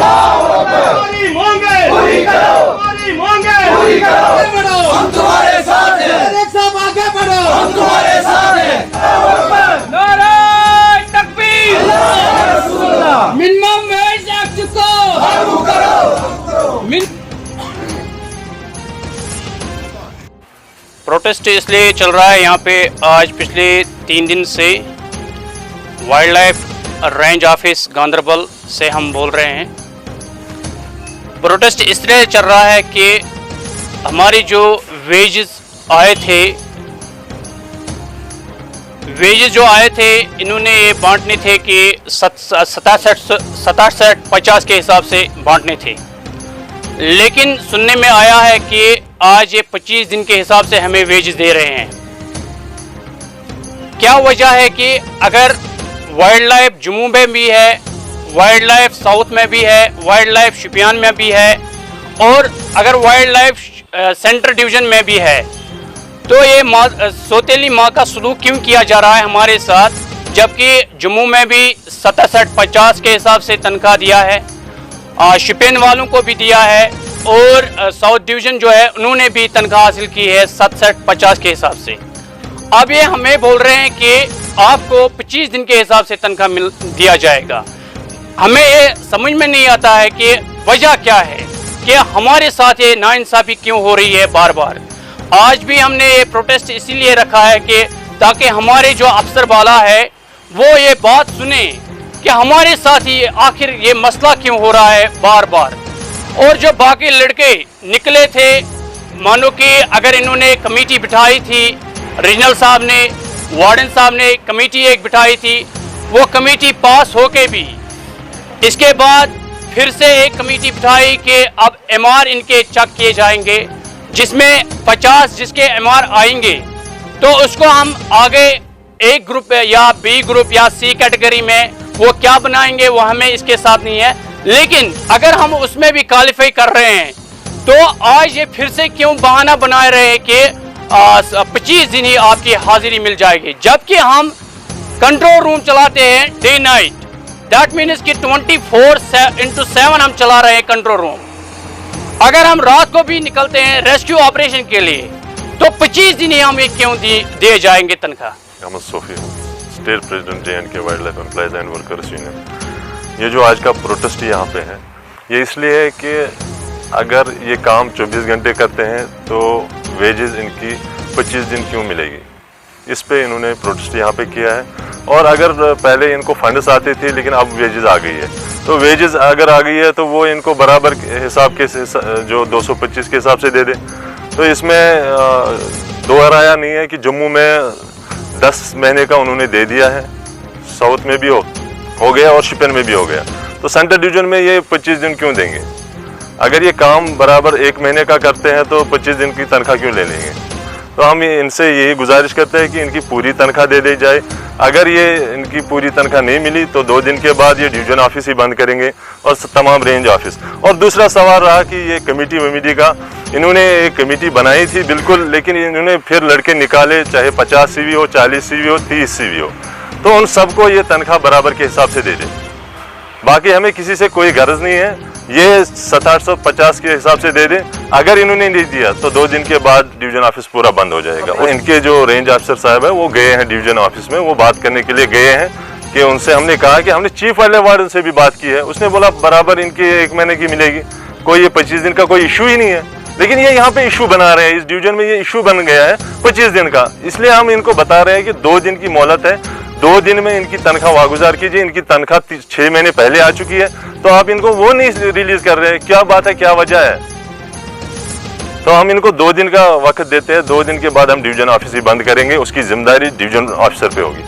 हमारी मांगे पूरी करो, हमारी मांगे पूरी करो, हम तुम्हारे साथ हैं, सब आगे बढ़ो, हम तुम्हारे साथ हैं। नारे तकबीर, मिनिमम वेज एक्ट को लागू करो। प्रोटेस्ट इसलिए चल रहा है यहाँ पे आज पिछले 3 दिन से wild life range office Ganderbal से हम बोल रहे हैं। प्रोटेस्ट इसलिए चल रहा है कि हमारी जो वेजेस आए थे इन्होंने ये बांटने थे कि 67-50 के हिसाब से बांटने थे, लेकिन सुनने में आया है कि आज ये 25 दिन के हिसाब से हमें वेजेस दे रहे हैं। क्या वजह है कि अगर वाइल्ड लाइफ जम्मू में भी है, वाइल्ड लाइफ साउथ में भी है, वाइल्ड लाइफ शोपियान में भी है और अगर वाइल्ड लाइफ सेंट्रल डिवीज़न में भी है, तो ये सौतेली माँ का सलूक क्यों किया जा रहा है हमारे साथ, जबकि जम्मू में भी 67-50 के हिसाब से तनख्वाह दिया है, शोपियान वालों को भी दिया है और साउथ डिवीज़न जो है उन्होंने भी तनख्वाह हासिल की है 67-50 के हिसाब से। अब ये हमें बोल रहे हैं कि आपको 25 दिन के हिसाब से तनख्वाह दिया जाएगा। हमें ये समझ में नहीं आता है कि वजह क्या है कि हमारे साथ ये नाइंसाफ़ी क्यों हो रही है बार बार। आज भी हमने ये प्रोटेस्ट इसीलिए रखा है कि ताकि हमारे जो अफसर वाला है वो ये बात सुने कि हमारे साथ ही आखिर ये मसला क्यों हो रहा है बार बार। और जो बाकी लड़के निकले थे, मानो कि अगर इन्होंने कमेटी बिठाई थी, रीजनल साहब ने, वार्डन साहब ने कमेटी एक बिठाई थी, वो कमेटी पास होके भी इसके बाद फिर से एक कमेटी बिठाई कि अब एमआर इनके चेक किए जाएंगे, जिसमें 50 जिसके एमआर आएंगे तो उसको हम आगे एक ग्रुप या बी ग्रुप या सी कैटेगरी में वो क्या बनाएंगे वो हमें इसके साथ नहीं है। लेकिन अगर हम उसमें भी क्वालिफाई कर रहे हैं तो आज ये फिर से क्यों बहाना बना रहे हैं कि 25 दिन ही आपकी हाजिरी मिल जाएगी, जबकि हम कंट्रोल रूम चलाते हैं डे नाइट। दैट मीन्स कि 24/7 हम चला रहे हैं कंट्रोल रूम। अगर हम रात को भी निकलते हैं रेस्क्यू ऑपरेशन के लिए तो 25 दिन ही हमें क्यों दिए जाएंगे तनख्वाह। Ahmad Sofi, state president J&K wildlife employees and workers union. ये जो आज का प्रोटेस्ट यहाँ पे है ये इसलिए है कि अगर ये काम 24 घंटे करते हैं तो वेजेस इनकी 25 दिन क्यों मिलेगी, इस पे इन्होंने प्रोटेस्ट यहाँ पे किया है। और अगर पहले इनको फंड्स आते थे लेकिन अब वेजेस आ गई है, तो वेजेस अगर आ गई है तो वो इनको बराबर हिसाब के जो 225 के हिसाब से दे दे। तो इसमें दोहराया नहीं है कि जम्मू में 10 महीने का उन्होंने दे दिया है, साउथ में भी हो गया और शोपियान में भी हो गया, तो सेंट्रल डिवीजन में ये 25 दिन क्यों देंगे। अगर ये काम बराबर 1 महीने का करते हैं तो 25 दिन की तनख्वाह क्यों ले लेंगे। तो हम इनसे यही गुजारिश करते हैं कि इनकी पूरी तनख्वाह दे दी जाए। अगर ये इनकी पूरी तनख्वाह नहीं मिली तो 2 दिन के बाद ये डिवीजन ऑफिस ही बंद करेंगे और तमाम रेंज ऑफिस। और दूसरा सवाल रहा कि ये कमेटी का इन्होंने एक कमेटी बनाई थी बिल्कुल, लेकिन इन्होंने फिर लड़के निकाले, चाहे 50 CV हो, 40 CV हो, 30 CV हो, तो उन सबको ये तनख्वाह बराबर के हिसाब से दे दे। बाकी हमें किसी से कोई गर्ज नहीं है, ये 6750 के हिसाब से दे दें। अगर इन्होंने नहीं दिया तो 2 दिन के बाद डिवीजन ऑफिस पूरा बंद हो जाएगा। और इनके जो रेंज ऑफिसर साहब है वो गए हैं डिवीजन ऑफिस में, वो बात करने के लिए गए हैं कि उनसे हमने कहा कि हमने चीफ वाले वार्डन से भी बात की है, उसने बोला बराबर इनकी 1 महीने की मिलेगी, कोई ये 25 दिन का कोई इशू ही नहीं है। लेकिन ये यहाँ पे इशू बना रहे हैं, इस डिवीजन में ये इशू बन गया है 25 दिन का। इसलिए हम इनको बता रहे हैं कि 2 दिन की मोहलत है, 2 दिन में इनकी तनख्वाह वागुजार कीजिए। इनकी तनख्वाह 6 महीने पहले आ चुकी है, तो आप इनको वो नहीं रिलीज कर रहे हैं, क्या बात है, क्या वजह है। तो हम इनको 2 दिन का वक्त देते हैं, 2 दिन के बाद हम डिवीजन ऑफिस ही बंद करेंगे, उसकी जिम्मेदारी डिवीजन ऑफिसर पे होगी।